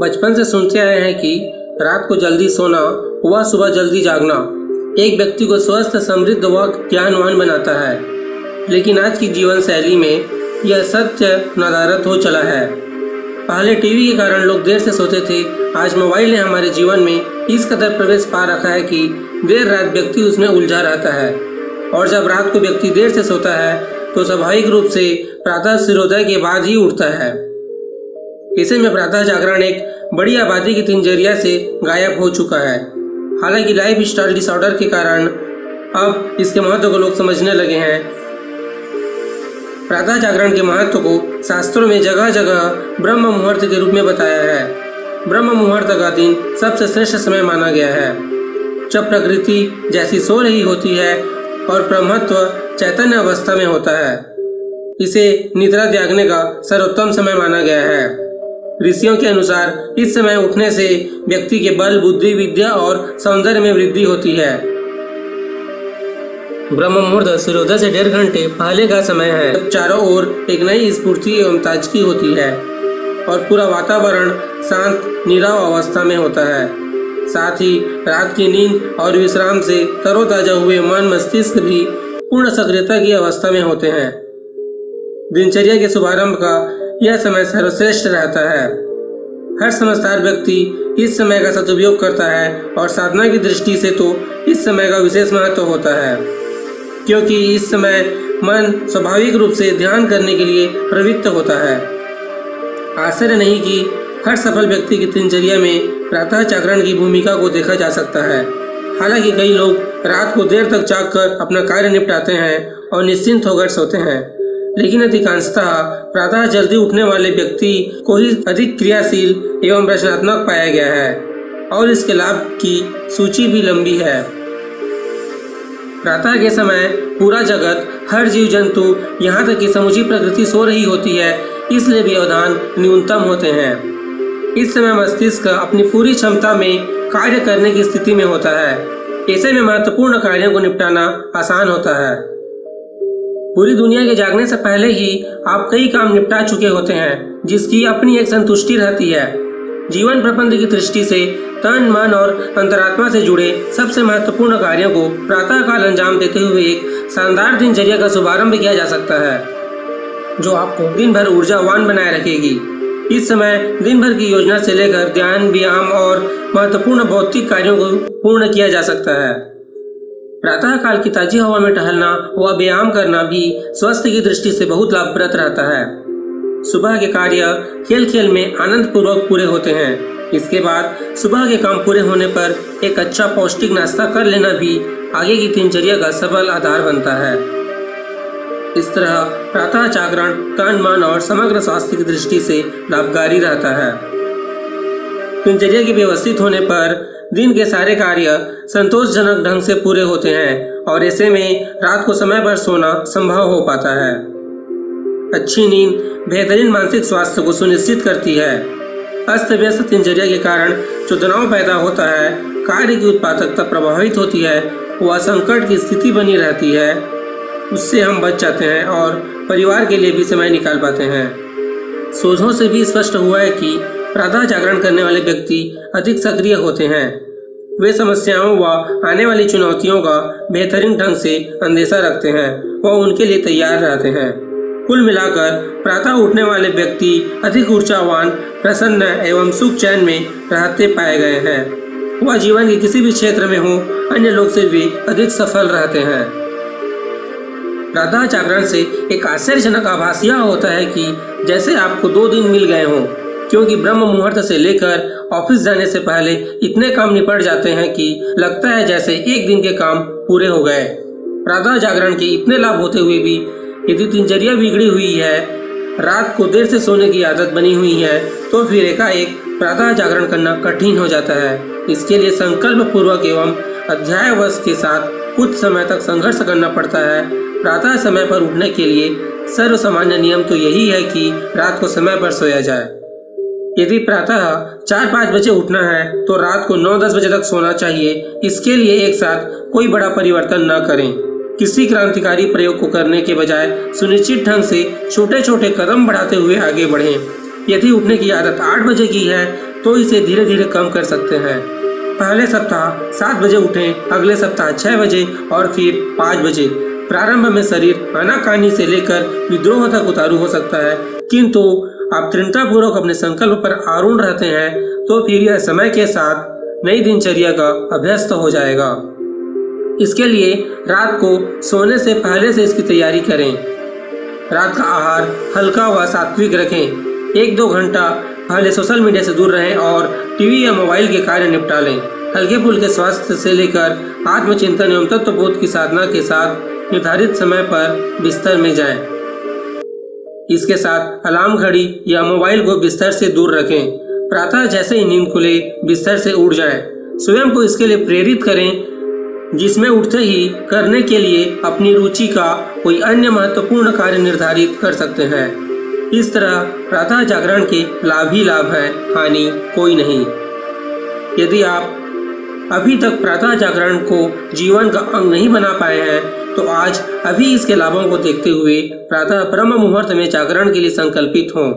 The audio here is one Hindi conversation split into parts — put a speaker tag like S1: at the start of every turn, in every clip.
S1: बचपन से सुनते आए हैं कि रात को जल्दी सोना व सुबह जल्दी जागना एक व्यक्ति को स्वस्थ, समृद्ध व ज्ञानवान बनाता है। लेकिन आज की जीवन शैली में यह सत्य नदारद हो चला है। पहले टीवी के कारण लोग देर से सोते थे, आज मोबाइल ने हमारे जीवन में इस कदर प्रवेश पा रखा है कि देर रात व्यक्ति उसमें उलझा रहता है। और जब रात को व्यक्ति देर से सोता है तो स्वाभाविक रूप से प्रातः सूर्योदय के बाद ही उठता है। ऐसे में प्रातः जागरण एक बड़ी आबादी की दिनचर्या से गायब हो चुका है। हालांकि लाइफ स्टाइल डिसऑर्डर के कारण अब इसके महत्व को लोग समझने लगे हैं। प्रातः जागरण के महत्व को शास्त्रों में जगह जगह ब्रह्म मुहूर्त के रूप में बताया है। ब्रह्म मुहूर्त का दिन सबसे श्रेष्ठ समय माना गया है, जब प्रकृति जैसी सो रही होती है और ब्रह्मत्व चैतन्य अवस्था में होता है। इसे निद्रा त्यागने का सर्वोत्तम समय माना गया है। ऋषियों के अनुसार इस समय उठने से व्यक्ति के बल, बुद्धि, विद्या और सौंदर्य में वृद्धि होती है। ब्रह्म मुहूर्त सूर्योदय से 1.5 घंटे पहले का समय है, जब चारों ओर एक नई स्फूर्ति एवं ताजगी होती है और पूरा वातावरण शांत नीरव अवस्था में होता है। साथ ही रात की नींद और विश्राम से तरोताजा हुए मन, मस्तिष्क भी पूर्ण सक्रियता की अवस्था में होते हैं। दिनचर्या के शुभारंभ का यह समय सर्वश्रेष्ठ रहता है। हर समझदार व्यक्ति इस समय का सदुपयोग करता है और साधना की दृष्टि से तो इस समय का विशेष महत्व होता है, क्योंकि इस समय मन स्वाभाविक रूप से ध्यान करने के लिए प्रवृत्त होता है। आश्चर्य नहीं कि हर सफल व्यक्ति की दिनचर्या में प्रातः जागरण की भूमिका को देखा जा सकता है। हालांकि कई लोग रात को देर तक जागकर अपना कार्य निपटाते हैं और निश्चिंत होकर सोते हैं, लेकिन अधिकांशतः प्रातः जल्दी उठने वाले व्यक्ति को ही अधिक क्रियाशील एवं रचनात्मक पाया गया है और इसके लाभ की सूची भी लंबी है। प्रातः के समय पूरा जगत, हर जीव जंतु, यहाँ तक कि समूची प्रकृति सो रही होती है, इसलिए व्यवधान न्यूनतम होते हैं। इस समय मस्तिष्क अपनी पूरी क्षमता में कार्य करने की स्थिति में होता है। ऐसे में महत्वपूर्ण कार्यों को निपटाना आसान होता है। पूरी दुनिया के जागने से पहले ही आप कई काम निपटा चुके होते हैं, जिसकी अपनी एक संतुष्टि रहती है। जीवन प्रबंध की दृष्टि से तन, मन और अंतरात्मा से जुड़े सबसे महत्वपूर्ण कार्यों को प्रातः काल अंजाम देते हुए एक शानदार दिनचर्या का शुभारंभ किया जा सकता है, जो आपको दिन भर ऊर्जावान बनाए रखेगी। इस समय दिन भर की योजना से लेकर ध्यान, व्यायाम और महत्वपूर्ण भौतिक कार्यों को पूर्ण किया जा सकता है। प्रातः काल की ताजी हवा में टहलना व व्यायाम करना भी स्वास्थ्य की दृष्टि से बहुत लाभप्रद रहता है। सुबह के कार्य खेल खेल में आनंद पूर्वक पूरे होते हैं। इसके बाद सुबह के काम पूरे होने पर एक अच्छा पौष्टिक नाश्ता कर लेना भी आगे की दिनचर्या का सबल आधार बनता है। इस तरह प्रातः जागरण तन, मन और समग्र स्वास्थ्य की दृष्टि से लाभकारी रहता है। दिनचर्या के व्यवस्थित होने पर दिन के सारे कार्य संतोषजनक ढंग से पूरे होते हैं और ऐसे में रात को समय पर सोना संभव हो पाता है। अच्छी नींद बेहतरीन मानसिक स्वास्थ्य को सुनिश्चित करती है। अस्त व्यस्त दिनचर्या के कारण जो तनाव पैदा होता है, कार्य की उत्पादकता प्रभावित होती है, वह संकट की स्थिति बनी रहती है, उससे हम बच जाते हैं और परिवार के लिए भी समय निकाल पाते हैं। शोधों से भी स्पष्ट हुआ है कि प्रातः जागरण करने वाले व्यक्ति अधिक सक्रिय होते हैं। वे समस्याओं व आने वाली चुनौतियों का बेहतरीन ढंग से अंदेशा रखते हैं व उनके लिए तैयार रहते हैं। कुल मिलाकर प्रातः उठने वाले व्यक्ति अधिक ऊर्जावान, प्रसन्न एवं सुख चैन में रहते पाए गए हैं। वह जीवन के किसी भी क्षेत्र में हो, अन्य लोग से भी अधिक सफल रहते हैं। प्रातः जागरण से एक आश्चर्यजनक आभास यह होता है कि जैसे आपको 2 दिन मिल गए हों, क्योंकि ब्रह्म मुहूर्त से लेकर ऑफिस जाने से पहले इतने काम निपट जाते हैं कि लगता है जैसे एक दिन के काम पूरे हो गए। प्रातः जागरण के इतने लाभ होते हुए भी यदि दिनचर्या बिगड़ी हुई है, रात को देर से सोने की आदत बनी हुई है, तो फिर एकाएक प्रातः जागरण करना कठिन हो जाता है। इसके लिए संकल्प पूर्वक एवं अध्यायवश के साथ कुछ समय तक संघर्ष करना पड़ता है। प्रातः समय पर उठने के लिए सर्वसामान्य नियम तो यही है कि रात को समय पर सोया जाए। यदि प्रातः 4-5 बजे उठना है तो रात को 9-10 बजे तक सोना चाहिए। इसके लिए एक साथ कोई बड़ा परिवर्तन न करें। किसी क्रांतिकारी प्रयोग को करने के बजाय सुनिश्चित ढंग से छोटे छोटे कदम बढ़ाते हुए आगे बढ़ें। यदि उठने की आदत 8 बजे की है तो इसे धीरे धीरे कम कर सकते हैं। पहले सप्ताह 7 बजे उठें, अगले सप्ताह 6 बजे और फिर 5 बजे। प्रारंभ में शरीर आनाकानी से लेकर विद्रोह तक उतारू हो सकता है, किंतु आप दृढ़तापूर्वक अपने संकल्प पर आरूढ़ रहते हैं तो फिर यह समय के साथ नई दिनचर्या का अभ्यस्त हो जाएगा। इसके लिए रात को सोने से पहले से इसकी तैयारी करें। रात का आहार हल्का व सात्विक रखें। 1-2 घंटा पहले सोशल मीडिया से दूर रहें और टीवी या मोबाइल के कार्य निपटा लें। हल्के फुल्के स्वास्थ्य से लेकर आत्मचिंतन एवं तत्वबोध की साधना के साथ निर्धारित समय पर बिस्तर में जाएं। इसके साथ अलार्म घड़ी या मोबाइल को बिस्तर से दूर रखें। प्रातः जैसे ही नींद खुले बिस्तर से उठ जाएं। स्वयं को इसके लिए प्रेरित करें, जिसमें उठते ही करने के लिए अपनी रुचि का कोई अन्य महत्वपूर्ण कार्य निर्धारित कर सकते हैं। इस तरह प्रातः जागरण के लाभ ही लाभ हैं, हानि कोई नहीं। यदि आप अभी तक प्रातः जागरण को जीवन का अंग नहीं बना पाए हैं तो आज अभी इसके लाभों को देखते हुए प्रातः ब्रह्म मुहूर्त में जागरण के लिए संकल्पित हों।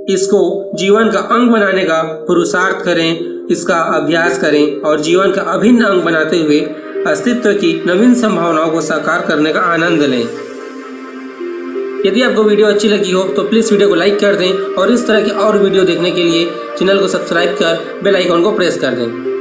S1: इसको जीवन का अंग बनाने का पुरुषार्थ करें, इसका अभ्यास करें और जीवन का अभिन्न अंग बनाते हुए अस्तित्व की नवीन संभावनाओं को साकार करने का आनंद लें। यदि आपको वीडियो अच्छी लगी हो तो प्लीज़ वीडियो को लाइक कर दें और इस तरह की और वीडियो देखने के लिए चैनल को सब्सक्राइब कर बेल आइकन को प्रेस कर दें।